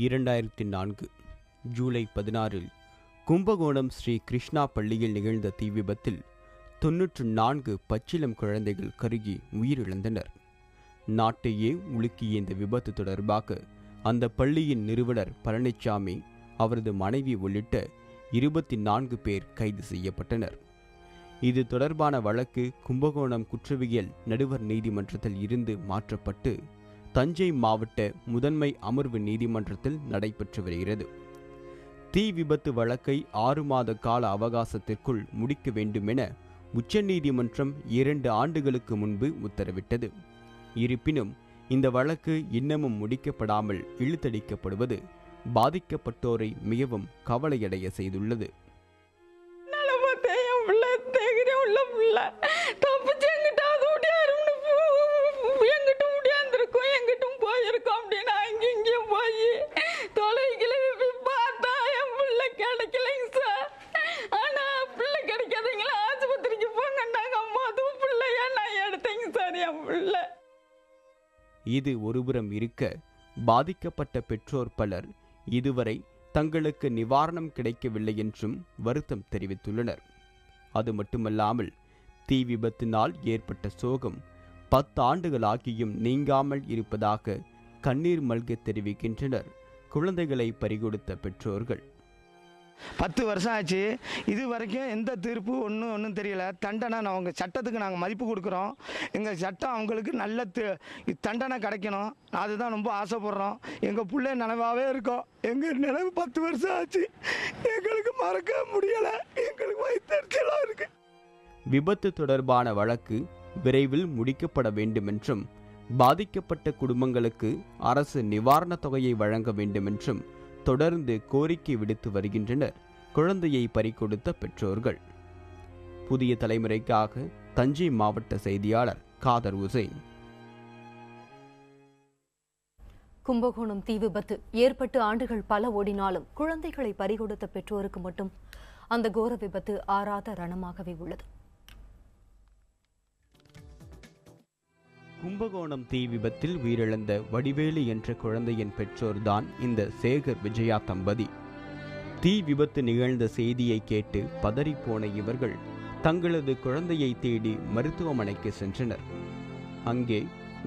2004 ஜூலை 16 கும்பகோணம் ஸ்ரீ கிருஷ்ணா பள்ளியில் நிகழ்ந்த தீ விபத்தில் 94 பச்சிளம் குழந்தைகள் கருகி உயிரிழந்தனர். நாட்டையே உலுக்கிய இந்த விபத்து தொடர்பாக அந்த பள்ளியின் நிறுவனர் பழனிசாமி, அவரது மனைவி உள்ளிட்ட 24 பேர் கைது செய்யப்பட்டனர். இது தொடர்பான வழக்கு கும்பகோணம் குற்றவியல் நடுவர் நீதிமன்றத்தில் இருந்து மாற்றப்பட்டு தஞ்சை மாவட்ட முதன்மை அமர்வு நீதிமன்றத்தில் நடைபெற்று வருகிறது. தீ விபத்து வழக்கை 6 மாத கால அவகாசத்திற்குள் முடிக்க வேண்டுமென உச்சநீதிமன்றம் 2 ஆண்டுகளுக்கு முன்பு உத்தரவிட்டது. இருப்பினும் இந்த வழக்கு இன்னமும் முடிக்கப்படாமல் இழுத்தடிக்கப்படுவது பாதிக்கப்பட்டோரை மிகவும் கவலையடைய செய்துள்ளது. இது ஒருபுறம் இருக்க, பாதிக்கப்பட்ட பெற்றோர் பலர் இதுவரை தங்களுக்கு நிவாரணம் கிடைக்கவில்லை என்றும் வருத்தம் தெரிவித்துள்ளனர். அது மட்டுமல்லாமல் தீ விபத்தினால் ஏற்பட்ட சோகம் 10 ஆண்டுகளாகியும் நீங்காமல் இருப்பதாக கண்ணீர் மல்க தெரிவிக்கின்றனர் குழந்தைகளை பறிகொடுத்த பெற்றோர்கள். 10 வருஷம் ஆச்சு, இது வரைக்கும் எந்த தீர்ப்பு ஒன்றும் தெரியல. தண்டனை அவங்க சட்டத்துக்கு நாங்கள் மதிப்பு கொடுக்குறோம். எங்கள் சட்டம் அவங்களுக்கு நல்ல தண்டனை கிடைக்கணும், அதுதான் ரொம்ப ஆசைப்படுறோம். எங்கள் பிள்ளை நினைவாகவே இருக்கோம். எங்கள் நினைவு 10 வருஷம் ஆச்சு, எங்களுக்கு மறக்க முடியலை. எங்களுக்கு வயிற்றுச்சலாக இருக்கு. விபத்து தொடர்பான வழக்கு விரைவில் முடிக்கப்பட வேண்டுமென்றும், பாதிக்கப்பட்ட குடும்பங்களுக்கு அரசு நிவாரணத் தொகையை வழங்க வேண்டுமென்றும் தொடர்ந்து கோரிக்கை விடுத்து வருகின்றனர் குழந்தையை பறிகொடுத்த பெற்றோர்கள். புதிய தலைமுறைக்காக தஞ்சை மாவட்ட செய்தியாளர் காதர் உசைன். கும்பகோணம் தீ விபத்து ஏற்பட்டு ஆண்டுகள் பல ஓடினாலும் குழந்தைகளை பறிகொடுத்த பெற்றோருக்கு மட்டும் அந்த கோர விபத்து ஆறாத ரணமாகவே உள்ளது. கும்பகோணம் தீ விபத்தில் உயிரிழந்த வடிவேலு என்ற குழந்தையின் பெற்றோர்தான் இந்த சேகர் விஜயா தம்பதி. தீ விபத்து நிகழ்ந்த செய்தியை கேட்டு பதறிப்போன இவர்கள் தங்களது குழந்தையை தேடி மருத்துவமனைக்கு சென்றனர். அங்கே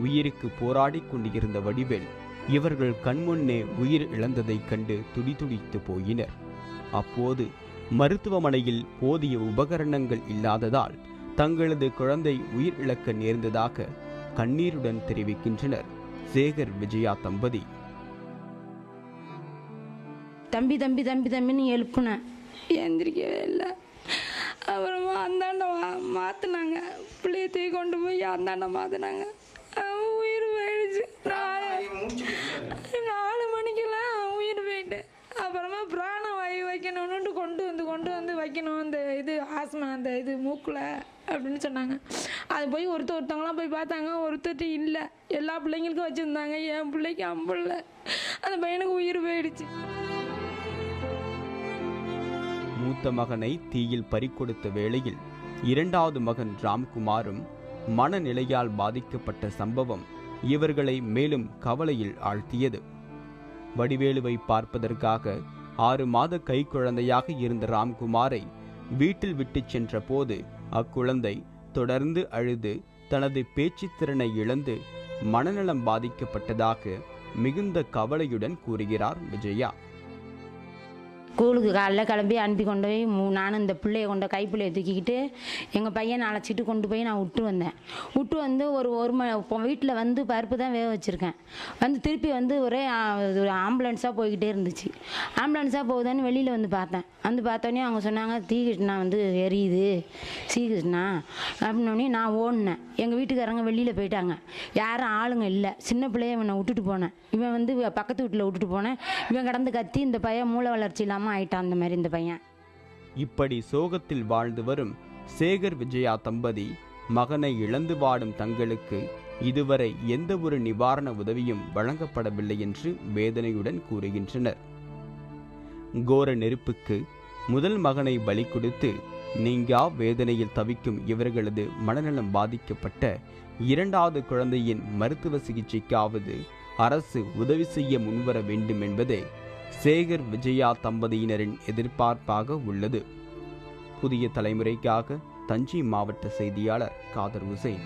உயிருக்கு போராடி கொண்டிருந்த வடிவேல் இவர்கள் கண்முன்னே உயிர் இழந்ததைக் கண்டு துடிதுடித்து போயினர். அப்போது மருத்துவமனையில் போதிய உபகரணங்கள் இல்லாததால் தங்களது குழந்தை உயிர் இழக்க நேர்ந்ததாக கண்ணீருடன் தெரிவிக்கின்றனர் சேகர் விஜயா தம்பதி. தம்பி தம்பி தம்பி தம்பின்னு எழுப்புனேன், எந்திரிக்கவே இல்லை. அப்புறமா அந்தாண்ட மாற்றினாங்க, பிள்ளைய தூக்கி கொண்டு போய் அந்தாண்ட மாற்றினாங்க. உயிர் போயிடுச்சு. 4 மணிக்கெல்லாம் உயிர் போயிட்டு, அப்புறமா பிராண வாயு வைக்கணும்னு கொண்டு வந்து வைக்கணும், அந்த இது ஆஸ்மா அந்த இது மூக்கில் அப்படின்னு சொன்னாங்க. அது போய் ஒருத்தவங்களாம் போய் பார்த்தாங்க, ஒருத்தர் இல்லை. எல்லா பிள்ளைங்களுக்கும் வச்சுருந்தாங்க, என் பிள்ளைக்கு அம்பில்லை. அந்த பையனுக்கு உயிர் போயிடுச்சு. மூத்த மகனை தீயில் பறிகொடுத்த வேளையில் 2வது மகன் ராம்குமாரும் மனநிலையால் பாதிக்கப்பட்ட சம்பவம் இவர்களை மேலும் கவலையில் ஆழ்த்தியது. வடிவேலுவை பார்ப்பதற்காக 6 மாத கைக்குழந்தையாக இருந்த ராம்குமாரை வீட்டில் விட்டு சென்ற போது அக்குழந்தை தொடர்ந்து அழுது தனது பேச்சுத்திறனை இழந்து மனநலம் பாதிக்கப்பட்டதாக மிகுந்த கவலையுடன் கூறுகிறார் விஜயா. ஸ்கூலுக்கு காலைல கிளம்பி அனுப்பி கொண்டு போய் நானும் இந்த பிள்ளைய கைப்பிள்ளையை தூக்கிக்கிட்டு எங்கள் பையனை அழைச்சிட்டு கொண்டு போய் நான் விட்டு வந்து ஒரு வீட்டில் வந்து பருப்பு தான் வேக வச்சுருக்கேன். வந்து திருப்பி வந்து ஒரே ஆம்புலன்ஸாக போய்கிட்டே இருந்துச்சு. ஆம்புலன்ஸாக போகுதுன்னு வெளியில் வந்து பார்த்தேன். வந்து பார்த்தோன்னே அவங்க சொன்னாங்க, தீ கிருஷ்ணா வந்து எரியுது, கிருஷ்ணா அப்படின்னோடனே நான் ஓடினேன். எங்கள் வீட்டுக்காரங்க வெளியில் போயிட்டாங்க, யாரும் ஆளுங்க இல்லை. சின்ன பிள்ளைய இவனை விட்டுட்டு போனேன். இவன் வந்து பக்கத்து வீட்டில் விட்டுட்டு போனேன். இவன் கடந்து கத்தி இந்த பையன் மூளை வளர்ச்சி இல்லாமல் ஆயிட்டான். அந்த மாதிரி இந்த பையன். இப்படி சோகத்தில் வாழ்ந்து வரும் சேகர் விஜயா தம்பதி மகனை இழந்து வாடும் தங்களுக்கு இதுவரை எந்த ஒரு நிவாரண உதவியும் வழங்கப்படவில்லை என்று வேதனையுடன் கூறுகின்றனர். கோர நெருப்புக்கு முதல் மகனை பலி கொடுத்து நீங்கா வேதனையில் தவிக்கும் இவர்களது மனநலம் பாதிக்கப்பட்ட 2வது குழந்தையின் மருத்துவ சிகிச்சைக்காவது அரசு உதவி செய்ய முன்வர வேண்டும் என்பதே சேகர் விஜயா தம்பதியினரின் எதிர்பார்ப்பாக உள்ளது. புதிய தலைமுறைக்காக தஞ்சை மாவட்ட செய்தியாளர் காதர் உசேன்.